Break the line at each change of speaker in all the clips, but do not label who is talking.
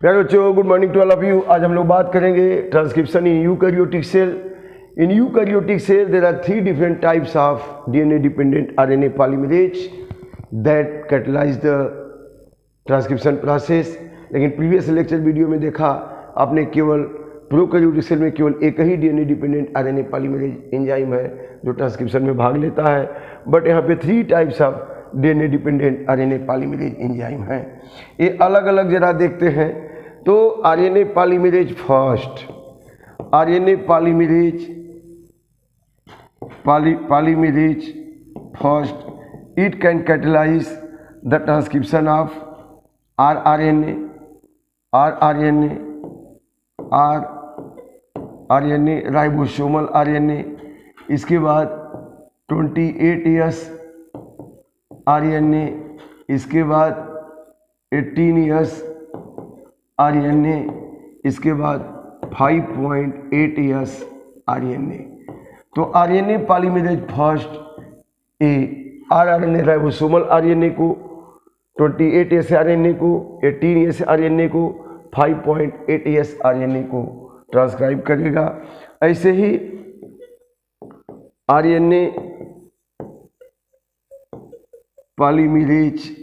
प्यारे बच्चों, good morning to all of you. आज हम लोग बात करेंगे transcription in eukaryotic cell. In eukaryotic cell there are 3 different types of DNA dependent RNA polymerase that catalyse the transcription process. लेकिन previous lecture video में देखा आपने, केवल प्रोकैरियोटिक सेल में केवल एक ही DNA dependent RNA polymerase enzyme है जो ट्रांसक्रिप्शन में भाग लेता है। बट यहाँ पे 3 types of DNA dependent RNA polymerase enzyme है। ये अलग अलग जरा देखते हैं। तो RNA polymerase first, RNA polymerase first, it can catalyse the transcription of RNA ribosomal RNA. इसके बाद 28S आरएनए, इसके बाद 18S आरएनए, इसके बाद 5.8S आरएनए। तो RNA polymerase first RNA ribosomal RNA को, 28S आरएनए को, 18S आरएनए को, 5.8S आरएनए को ट्रांसक्राइब करेगा। ऐसे ही RNA polymerase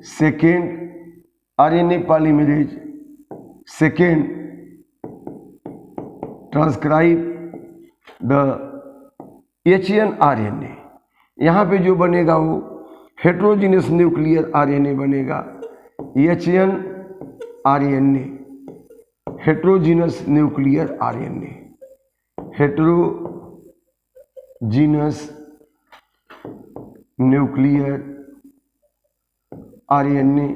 second, RNA polymerase second transcribe the HN RNA. यहाँ पे जो बनेगा वो हेट्रोजीनस न्यूक्लियर आरएनए बनेगा। HN RNA, heterogeneous nuclear RNA, heterogeneous nuclear RNA.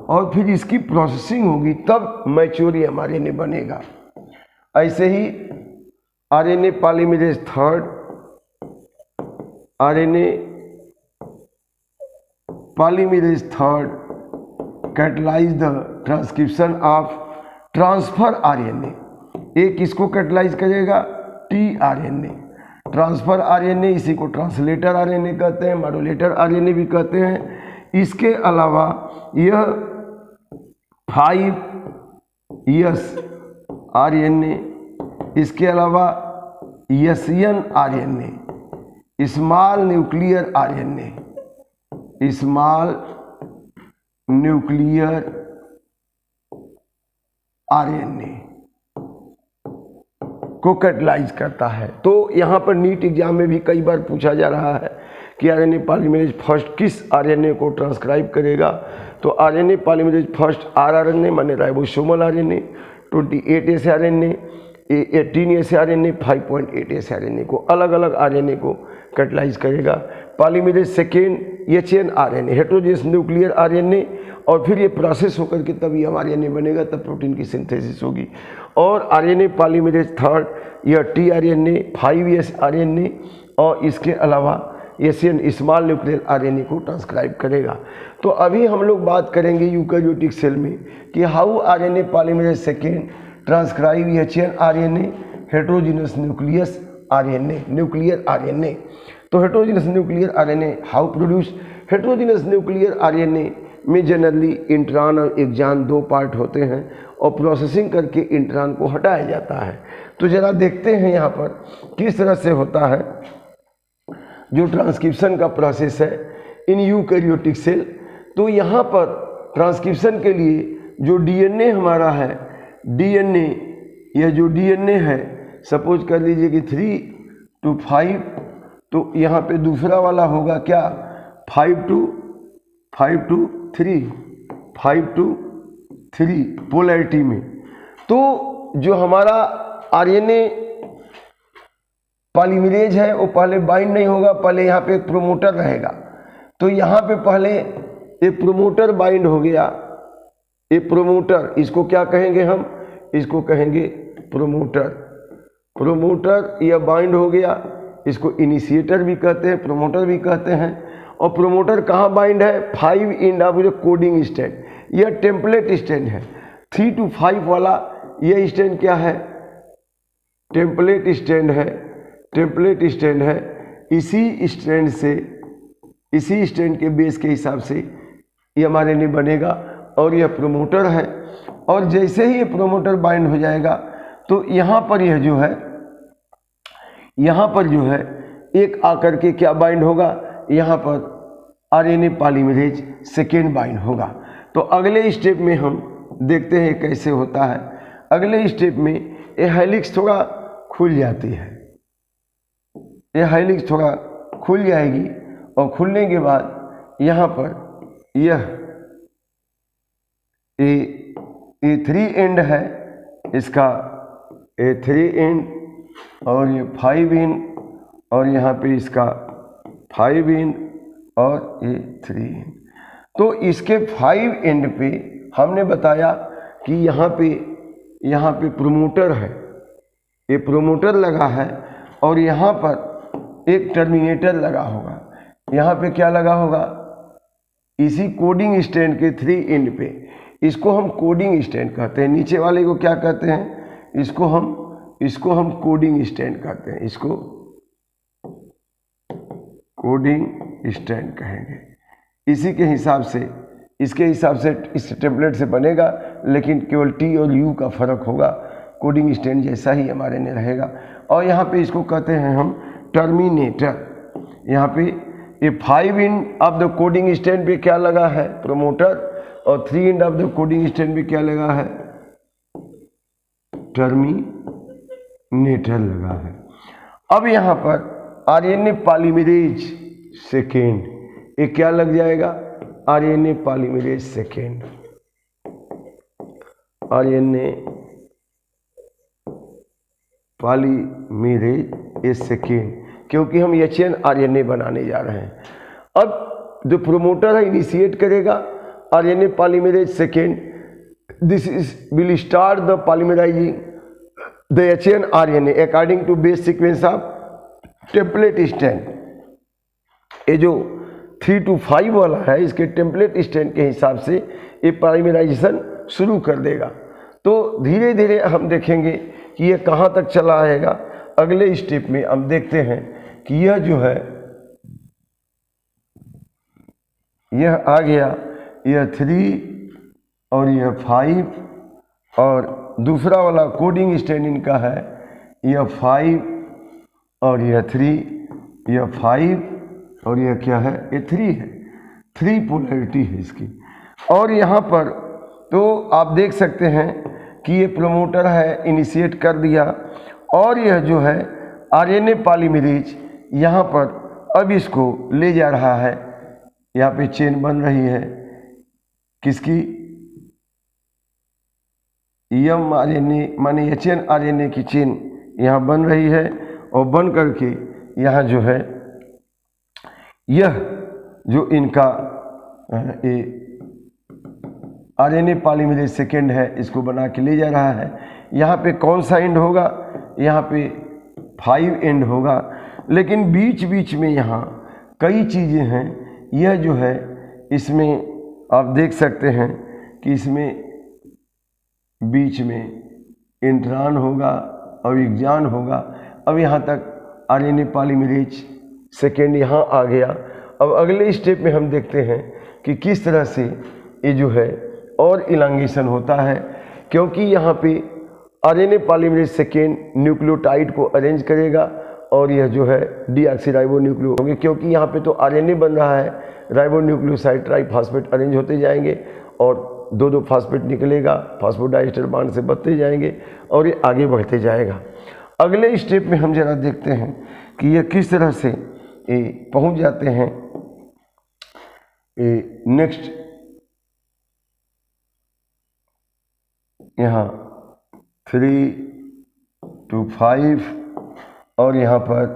और फिर इसकी प्रोसेसिंग होगी तब मैच्योरियम आरएनए बनेगा। ऐसे ही RNA polymerase third, RNA polymerase third catalyse the transcription of transfer RNA. एक इसको कैटलाइज करेगा टीआरएनए, ट्रांसफर आरएनए। इसी को ट्रांसलेटर आरएनए कहते हैं, मॉड्यूलेटर आरएनए भी कहते हैं। इसके अलावा यह 5S आरएनए, इसके अलावा SN RNA, small nuclear RNA, small nuclear RNA को कैटलाइज करता है। तो यहाँ पर नीट एग्जाम में भी कई बार पूछा जा रहा है कि आरएनए पॉलीमरेज फर्स्ट किस आरएनए को ट्रांसक्राइब करेगा। तो आरएनए पॉलीमरेज फर्स्ट आरआरएनए माने ribosomal RNA, 28S RNA, 18S RNA, 5.8S RNA को, अलग अलग आरएनए को कैटलाइज करेगा। Polymerase second HN RNA, heterogeneous nuclear RNA. और फिर ये प्रोसेस होकर के तभी हमारे आरएनए बनेगा, तब प्रोटीन की सिंथेसिस होगी। और आरएनए पॉलीमरेज थर्ड, यह tRNA, 5S आरएनए और इसके अलावा SN स्मॉल न्यूक्लियर आरएनए को ट्रांसक्राइब करेगा। तो अभी हम लोग बात करेंगे यूकैरियोटिक सेल में कि how RNA polymerase second transcribe HN RNA, heterogeneous nucleus RNA, nuclear RNA. तो heterogeneous nuclear RNA how produce. Heterogeneous nuclear RNA में जनरली इंट्रॉन और एक्सॉन 2 पार्ट होते हैं और प्रोसेसिंग करके इंट्रॉन को हटाया जाता है। तो जरा देखते हैं यहाँ पर किस तरह से होता है जो ट्रांसक्रिप्शन का प्रोसेस है इन यूकैरियोटिक सेल। तो यहाँ पर ट्रांसक्रिप्शन के लिए जो डीएनए हमारा है, डीएनए, यह जो डीएनए है, सपोज कर लीजिए कि 3 to 5, तो यहाँ पे दूसरा वाला होगा क्या, 5 to 3 पोलैरिटी में। तो जो हमारा आरएनए पॉलीमरेज है वो पहले बाइंड नहीं होगा, पहले यहाँ पे एक प्रोमोटर रहेगा। तो यहाँ पे पहले एक प्रोमोटर बाइंड हो गया। ये प्रोमोटर, इसको क्या कहेंगे हम, इसको कहेंगे प्रोमोटर। प्रोमोटर यह बाइंड हो गया, इसको इनिशिएटर भी कहते हैं, प्रोमोटर भी कहते हैं। और प्रोमोटर कहाँ बाइंड है, 5 एंड ऑफ जो कोडिंग स्टैंड, यह टेम्पलेट स्टैंड है। 3 to 5 वाला यह स्टैंड क्या है, टेम्पलेट स्टैंड है, टेम्पलेट स्टैंड है। इसी स्टैंड से, इसी स्टैंड के बेस के हिसाब से ये हमारे लिए बनेगा। और यह प्रोमोटर है। और जैसे ही ये प्रोमोटर बाइंड हो जाएगा तो यहाँ पर यह जो है, यहाँ पर जो है एक आकर के क्या बाइंड होगा, यहाँ पर आरएनए पॉलीमरेज सेकेंड बाइंड होगा। तो अगले स्टेप में हम देखते हैं कैसे होता है। अगले स्टेप में ये हेलिक्स थोड़ा खुल जाती है, ये हेलिक्स थोड़ा खुल जाएगी और खुलने के बाद यहाँ पर यह ये 3 एंड है इसका, ये 3 एंड और ये 5 एंड और यहाँ पे इसका 5 एंड और ये 3 एंड। तो इसके 5 एंड पे हमने बताया कि यहाँ पे प्रोमोटर है, ये प्रोमोटर लगा है और यहाँ पर एक टर्मिनेटर लगा होगा। यहाँ पे क्या लगा होगा, इसी कोडिंग स्टैंड के 3 एंड पे, इसको हम कोडिंग स्टैंड कहते हैं। नीचे वाले को क्या कहते हैं, इसको हम कोडिंग स्टैंड कहते हैं, इसको कोडिंग स्टैंड कहेंगे। इसी के हिसाब से, इसके हिसाब से इस टेम्पलेट से बनेगा, लेकिन केवल टी और यू का फर्क होगा। कोडिंग स्टैंड जैसा ही हमारे ने रहेगा। और यहाँ पे इसको कहते हैं हम टर्मिनेटर। यहाँ पे ये 5 end of the coding stand पे क्या लगा है, प्रोमोटर, और 3 end of the coding stand पे क्या लगा है, टर्मिनेटर लगा है। अब यहाँ पर आरएनए पॉलीमरेज सेकेंड, ये क्या लग जाएगा, RNA polymerase second, RNA polymerase A second, क्योंकि हम एचएन आरएनए बनाने जा रहे हैं। अब जो प्रोमोटर है इनिशिएट करेगा RNA polymerase second, this is will start the polymerising the HN RNA according to base sequence of template stand. ये जो 3 to 5 वाला है, इसके टेम्पलेट स्टैंड के हिसाब से ये पॉलीमराइजेशन शुरू कर देगा। तो धीरे धीरे हम देखेंगे कि ये कहाँ तक चला आएगा। अगले स्टेप में हम देखते हैं कि यह जो है, यह आ गया, यह 3 और यह 5, और दूसरा वाला कोडिंग स्टैंड इनका है, यह 5 और यह 3, यह 5 और यह क्या है, ये 3 है। 3 पोलैरिटी है इसकी। और यहाँ पर तो आप देख सकते हैं कि ये प्रोमोटर है, इनिशिएट कर दिया, और यह जो है आरएनए पॉलीमरेज यहाँ पर अब इसको ले जा रहा है। यहाँ पे चेन बन रही है किसकी, एम आरएनए माने एचएन आरएनए की चेन यहाँ बन रही है, और बन करके यहाँ जो है यह जो इनका ये आरएनए पॉलीमरेज सेकेंड है, इसको बना के ले जा रहा है। यहाँ पे कौन सा एंड होगा, यहाँ पे 5 एंड होगा, लेकिन बीच बीच में यहाँ कई चीज़ें हैं। यह जो है इसमें आप देख सकते हैं कि इसमें बीच में इंट्रॉन होगा और एक्सॉन होगा। अब यहाँ तक आरएनए पॉलीमरेज सेकेंड यहाँ आ गया। अब अगले स्टेप में हम देखते हैं कि किस तरह से ये जो है और इलांगेशन होता है, क्योंकि यहाँ पे आरएनए पॉलीमरेज सेकेंड न्यूक्लियोटाइड को अरेंज करेगा, और यह जो है डीऑक्सीराइबोन्यूक्लियो होंगे, क्योंकि यहाँ पे तो आरएनए बन रहा है, राइबोन्यूक्लियोसाइड ट्राइफॉस्फेट अरेंज होते जाएंगे और 2-2 फास्फेट निकलेगा, फास्फोडाइस्टर बांड से बचते जाएंगे और ये आगे बढ़ते जाएगा। अगले स्टेप में हम जरा देखते हैं कि ये किस तरह से ये पहुंच जाते हैं नेक्स्ट। यहाँ 3 to 5 और यहाँ पर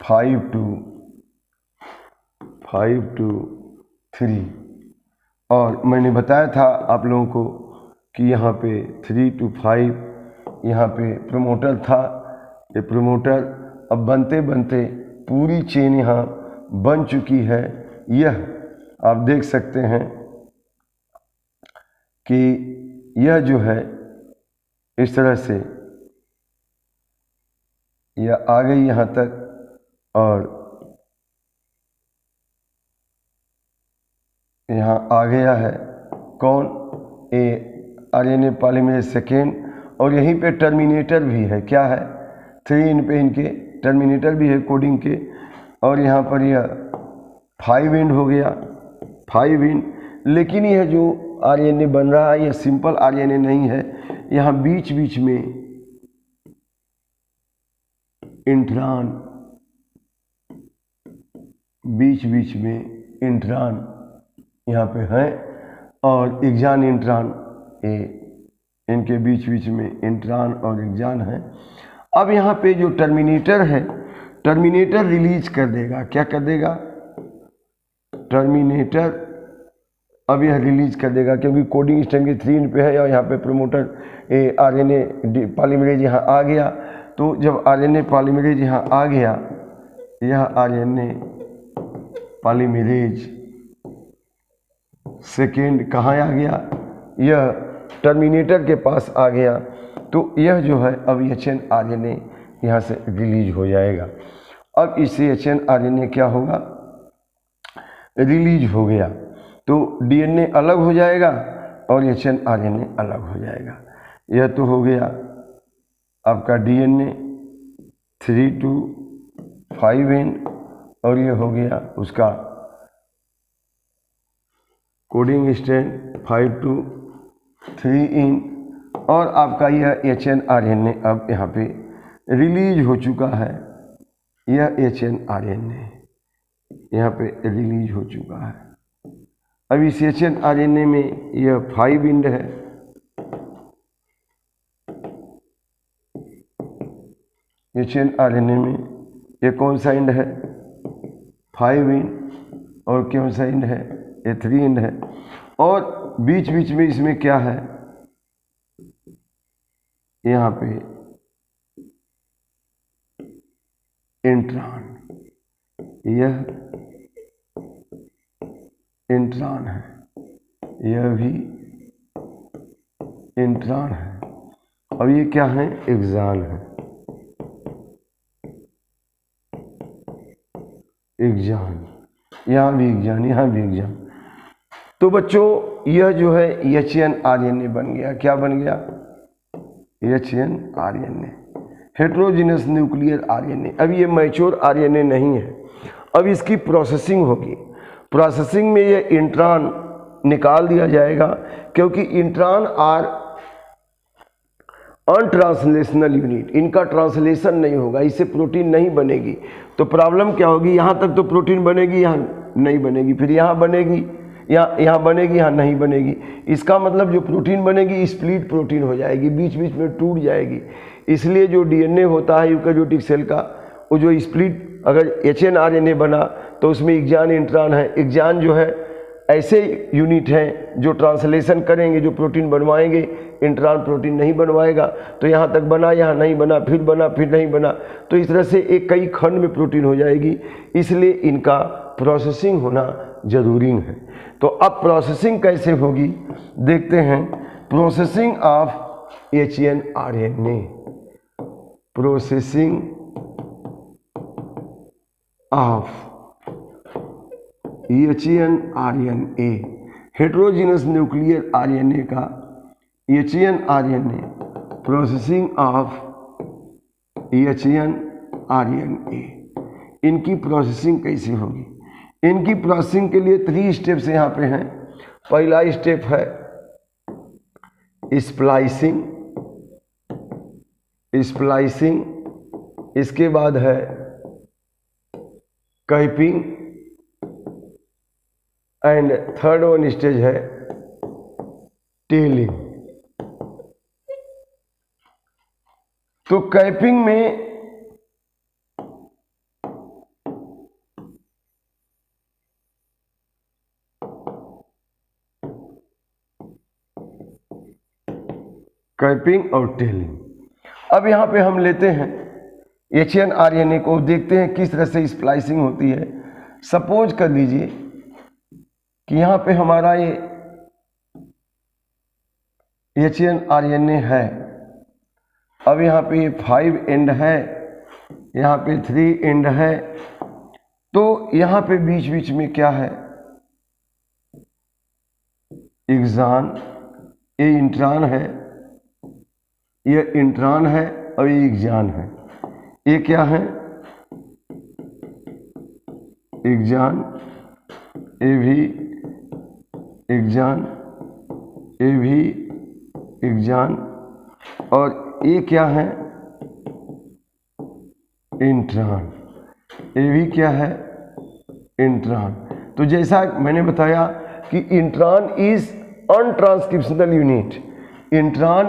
5 to 3, और मैंने बताया था आप लोगों को कि यहाँ पे 3 to 5 यहाँ पे प्रोमोटर था। ये प्रोमोटर अब बनते बनते पूरी चेन यहाँ बन चुकी है। यह आप देख सकते हैं कि यह जो है इस तरह से यह आ गई यहाँ तक, और यहाँ आ गया है कौन, ए आरएनए पॉलीमरेज सेकेंड, और यहीं पे टर्मिनेटर भी है, क्या है 3 पे इनके टर्मिनेटर भी है कोडिंग के, और यहाँ पर यह 5 एंड हो गया 5 एंड। लेकिन यह जो आरएनए बन रहा है यह सिंपल आरएनए नहीं है, यहाँ बीच बीच में इंट्रॉन, बीच बीच में इंट्रॉन यहाँ पे है, और एक्जान इंट्रॉन, ये इनके बीच बीच में इंट्रॉन और एक्जान है। अब यहाँ पे जो टर्मिनेटर है, टर्मिनेटर रिलीज कर देगा, क्या कर देगा, टर्मिनेटर अब यह रिलीज कर देगा, क्योंकि कोडिंग स्ट्रैंड के 3 पे है और यहाँ पे प्रोमोटर आरएनए पॉलीमरेज यहाँ आ गया। तो जब आरएनए पॉलीमरेज यहाँ आ गया, यह आरएनए पॉलीमरेज सेकेंड कहाँ आ गया, यह टर्मिनेटर के पास आ गया। तो यह जो है अब एचएन आरएनए यहाँ से रिलीज हो जाएगा। अब इससे एचएन आरएनए क्या होगा, रिलीज हो गया, तो डीएनए अलग हो जाएगा और एचएन आरएनए अलग हो जाएगा। यह तो हो गया आपका डीएनए 3 to 5 एंड, और यह हो गया उसका कोडिंग स्ट्रैंड 5 to 3 इन, और आपका यह एचएन आरएनए अब यहाँ पे रिलीज हो चुका है। यह एचएन आरएनए यहाँ पे रिलीज हो चुका है। अब इस एचएन आरएनए में यह 5 एंड है, एचएन आरएनए में ये कौन सा एंड है, 5 एंड, और कौन सा एंड है, ये 3 एंड है, और बीच बीच में इसमें क्या है, यहाँ पे इंट्रॉन, यह इंट्रॉन है, यह भी इंट्रॉन है, और ये क्या है, एक्जान है, एक्जान, यहाँ भी एक्जान, यहाँ भी एक्जान। तो बच्चों यह जो है एचएन आरएनए बन गया, क्या बन गया, HN RNA, heterogeneous nuclear RNA. अब ये मैच्योर आरएनए नहीं है, अब इसकी प्रोसेसिंग होगी। प्रोसेसिंग में ये इंट्रॉन निकाल दिया जाएगा, क्योंकि इंट्रॉन आर अनट्रांसलेशनल यूनिट, इनका ट्रांसलेशन नहीं होगा, इससे प्रोटीन नहीं बनेगी। तो प्रॉब्लम क्या होगी, यहाँ तक तो प्रोटीन बनेगी, यहाँ नहीं बनेगी, फिर यहाँ बनेगी, यहाँ बनेगी, यहाँ नहीं बनेगी। इसका मतलब जो प्रोटीन बनेगी स्प्लिट प्रोटीन हो जाएगी, बीच बीच में टूट जाएगी। इसलिए जो डीएनए होता है यूकैरियोटिक सेल का, वो जो स्प्लिट अगर एचएन आरएनए बना तो उसमें एक्जान इंट्रॉन है। एक्जान जो है ऐसे यूनिट हैं जो ट्रांसलेशन करेंगे, जो प्रोटीन बनवाएंगे, इंट्रॉन प्रोटीन नहीं बनवाएगा। तो यहाँ तक बना, यहाँ नहीं बना, फिर नहीं बना, तो इस तरह से एक कई खंड में प्रोटीन हो जाएगी। इसलिए इनका प्रोसेसिंग होना जरूरी है। तो अब प्रोसेसिंग कैसे होगी देखते हैं। Processing of HN RNA, processing of HN RNA, heterogeneous nuclear RNA का HN RNA, processing of HN RNA, इनकी प्रोसेसिंग कैसे होगी। इनकी प्रोसेसिंग के लिए 3 स्टेप्स यहाँ पे हैं। पहला स्टेप है स्प्लाइसिंग, इसके बाद है capping, and third one stage है टेलिंग। तो कैपिंग में कैपिंग और टेलिंग। अब यहाँ पे हम लेते हैं एचएन आरएनए को, देखते हैं किस तरह से स्प्लाइसिंग होती है। सपोज कर लीजिए कि यहाँ पे हमारा ये एचएन आरएनए है। अब यहाँ पे 5 एंड है, यहाँ पे 3 एंड है। तो यहाँ पे बीच बीच में क्या है, एक्सान, ये इंट्रान है, ये इंट्रान है और ये एक्सान है। ये क्या है? एक्सान, ये भी एक्सान, ये भी एक्सान, और ये क्या है? इंट्रान। ये भी क्या है? इंट्रान। तो जैसा मैंने बताया कि intron is untranscriptional unit, intron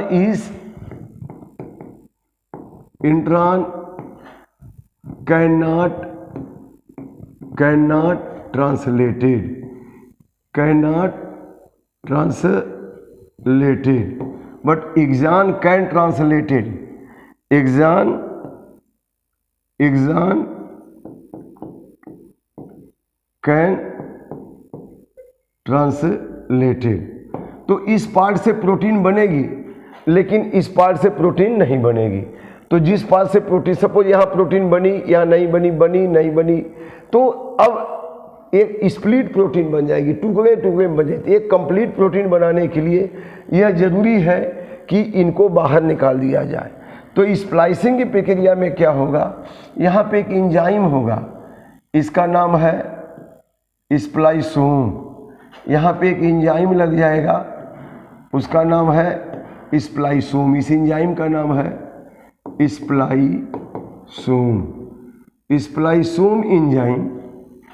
cannot translated, but exon can translated, exon can translated. तो इस पार्ट से प्रोटीन बनेगी, लेकिन इस पार्ट से प्रोटीन नहीं बनेगी। तो जिस पार्ट से प्रोटीन, सपोज यहाँ प्रोटीन बनी, यहाँ नहीं बनी, बनी नहीं बनी, तो अब एक स्प्लिट प्रोटीन बन जाएगी, टुकड़े टुकड़े में बन जाएगी। एक कंप्लीट प्रोटीन बनाने के लिए यह जरूरी है कि इनको बाहर निकाल दिया जाए। तो स्प्लाइसिंग की प्रक्रिया में क्या होगा? यहाँ पे एक एंजाइम होगा, इसका नाम है स्प्लाइसोम। यहाँ पे एक एंजाइम लग जाएगा, उसका नाम है स्प्लाइसोम। इस एंजाइम का नाम है स्प्लाइसोम। स्प्लाइसोम एंजाइम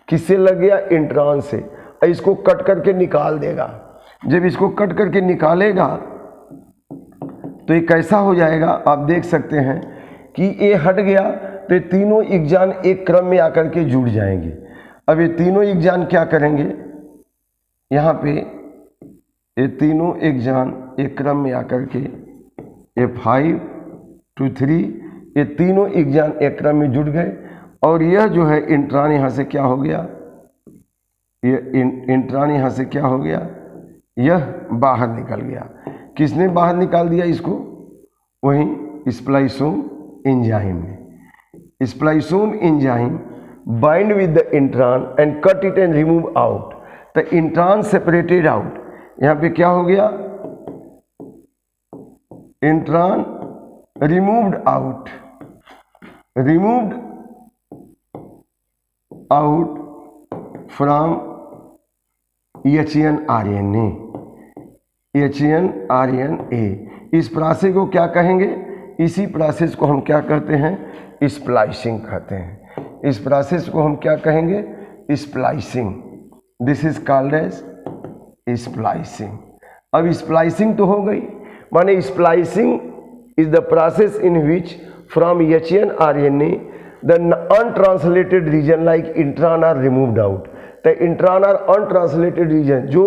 किससे लग गया? इंट्रान से। इसको कट करके निकाल देगा। जब इसको कट करके निकालेगा तो ये कैसा हो जाएगा? आप देख सकते हैं कि ये हट गया, तो ये तीनों एक्सान एक क्रम में आकर के जुड़ जाएंगे। अब ये तीनों एक्सान क्या करेंगे? यहाँ पे ये तीनों एक्सान एक क्रम में आकर के F5 to 3, ये तीनों एक्सान एक क्रम में जुड़ गए, और यह जो है इंट्रान यहाँ से क्या हो गया? ये इंट्रान यहाँ से क्या हो गया? यह बाहर निकल गया। किसने बाहर निकाल दिया इसको? वहीं स्प्लाइसोम एंजाइम ने। Spliceosome enzyme bind with the intron and cut it and remove out the intron separated out. यहाँ पे क्या हो गया? Intron removed out, from HNRNA, HNRNA। इस प्रोसेस को क्या कहेंगे? इसी प्रोसेस को हम क्या कहते हैं? स्प्लाइसिंग कहते हैं। इस प्रोसेस को हम क्या कहेंगे? Splicing. This is called as splicing. अब स्प्लाइसिंग तो हो गई, माने splicing is the process in which from HNRNA the untranslated region like intron are removed out। the intron are untranslated region, जो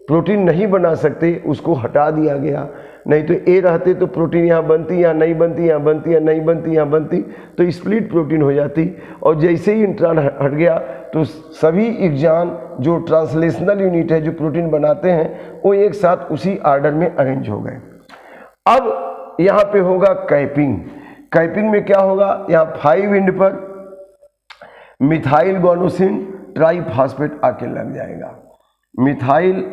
प्रोटीन नहीं बना सकते उसको हटा दिया गया। नहीं तो ए रहते तो प्रोटीन यहाँ बनती, यहाँ नहीं बनती, यहाँ बनती, यहाँ नहीं बनती, यहाँ बनती, तो स्प्लिट प्रोटीन हो जाती। और जैसे ही इंट्रान हट गया तो सभी एक्सान जो ट्रांसलेशनल यूनिट है, जो प्रोटीन बनाते हैं, वो एक साथ उसी आर्डर में अरेंज हो गए। अब यहाँ पे होगा कैपिंग। कैपिंग में क्या होगा? यहाँ 5 एंड पर मिथाइल गुआनोसिन ट्राइफॉस्फेट आके लग जाएगा। मिथाइल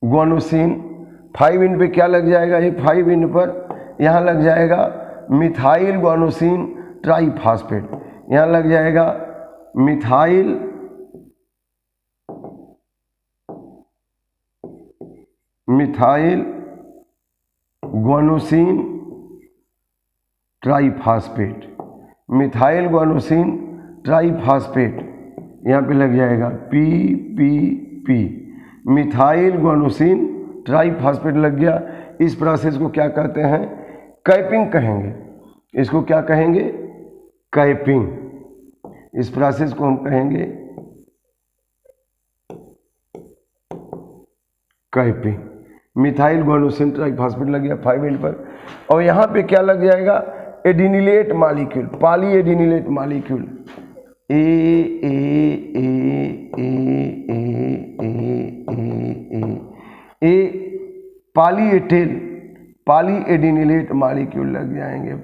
गुआनोसिन 5 एंड पे क्या लग जाएगा? ये 5 एंड पर यहाँ लग जाएगा मिथाइल गुआनोसिन ट्राइफॉस्फेट। यहाँ लग जाएगा methyl guanosine triphosphate. Methyl guanosine triphosphate यहाँ पे लग जाएगा PPP। मिथाइल गुआनोसिन ट्राइफॉस्फेट लग गया। इस प्रोसेस को क्या कहते हैं? कैपिंग कहेंगे। इसको क्या कहेंगे? कैपिंग। इस प्रोसेस को हम कहेंगे कैपिंग। मिथाइल गुआनोसिन ट्राइफॉस्फेट लग गया 5 एंड पर, और यहाँ पे क्या लग जाएगा? Adenylate molecule, poly adenylate molecule poly adenylate molecule लग जाएंगे।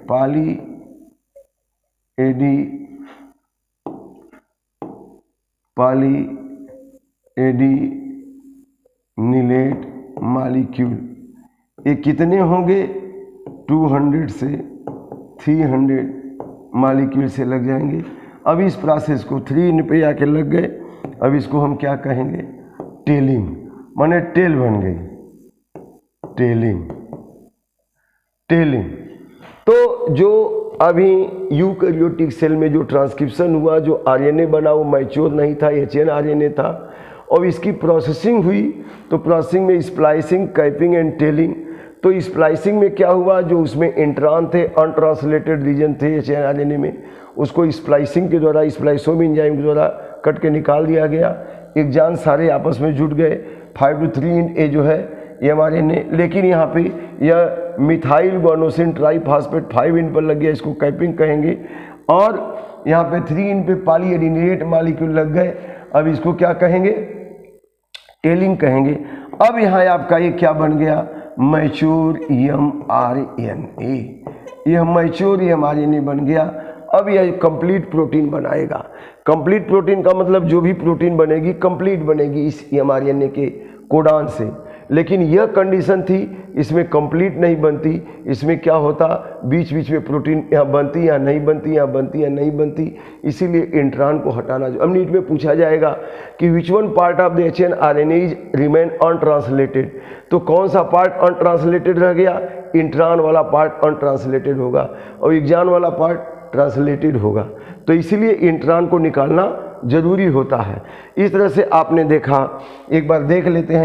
एडिनिलेट मॉलिक्यूल, ये कितने होंगे? 200 से 300 मॉलिक्यूल से लग जाएंगे। अब इस प्रोसेस को 3 पे आके लग गए। अब इसको हम क्या कहेंगे? टेलिंग, माने टेल बन गई, टेलिंग। तो जो अभी यूकैरियोटिक सेल में जो ट्रांसक्रिप्शन हुआ, जो आरएनए बना वो मैच्योर नहीं था, एचएन आरएनए था। और इसकी प्रोसेसिंग हुई, तो प्रोसेसिंग में स्प्लाइसिंग, कैपिंग एंड टेलिंग। तो स्प्लाइसिंग में क्या हुआ? जो उसमें इंट्रान थे, अनट्रांसलेटेड रीजन थे एचएन आरएनए में, उसको स्प्लाइसिंग के द्वारा, स्प्लाइसोम एंजाइम के द्वारा कट के निकाल दिया गया। एक जान सारे आपस में जुट गए। 5 to 3 जो है ये हमारे ने, लेकिन यहाँ पे यह मिथाइल गुआनोसिन ट्राइफॉस्फेट 5 पर लग गया, इसको कैपिंग कहेंगे। और यहाँ पे 3 पे पॉली एडिनिलेट मॉलिक्यूल लग गए, अब इसको क्या कहेंगे? टेलिंग कहेंगे। अब यहाँ आपका ये क्या बन गया? मैच्योर mRNA, यह मैच्योर mRNA बन गया। अब यह कंप्लीट प्रोटीन बनाएगा। कंप्लीट प्रोटीन का मतलब जो भी प्रोटीन बनेगी कंप्लीट बनेगी इस mRNA के कोडान से। लेकिन यह कंडीशन थी, इसमें कंप्लीट नहीं बनती। इसमें क्या होता? बीच बीच में प्रोटीन यहाँ बनती या नहीं बनती, यहाँ बनती या नहीं बनती। इसीलिए इंट्रान को हटाना। जो अब नीट में पूछा जाएगा कि which one part of the HN RNA is remain untranslated, तो कौन सा पार्ट अनट्रांसलेटेड रह गया? इंट्रान वाला पार्ट अनट्रांसलेटेड होगा और एक्जान वाला पार्ट ट्रांसलेटेड होगा। तो इसीलिए इंट्रान को निकालना जरूरी होता है। इस तरह से आपने देखा, एक बार देख लेते हैं।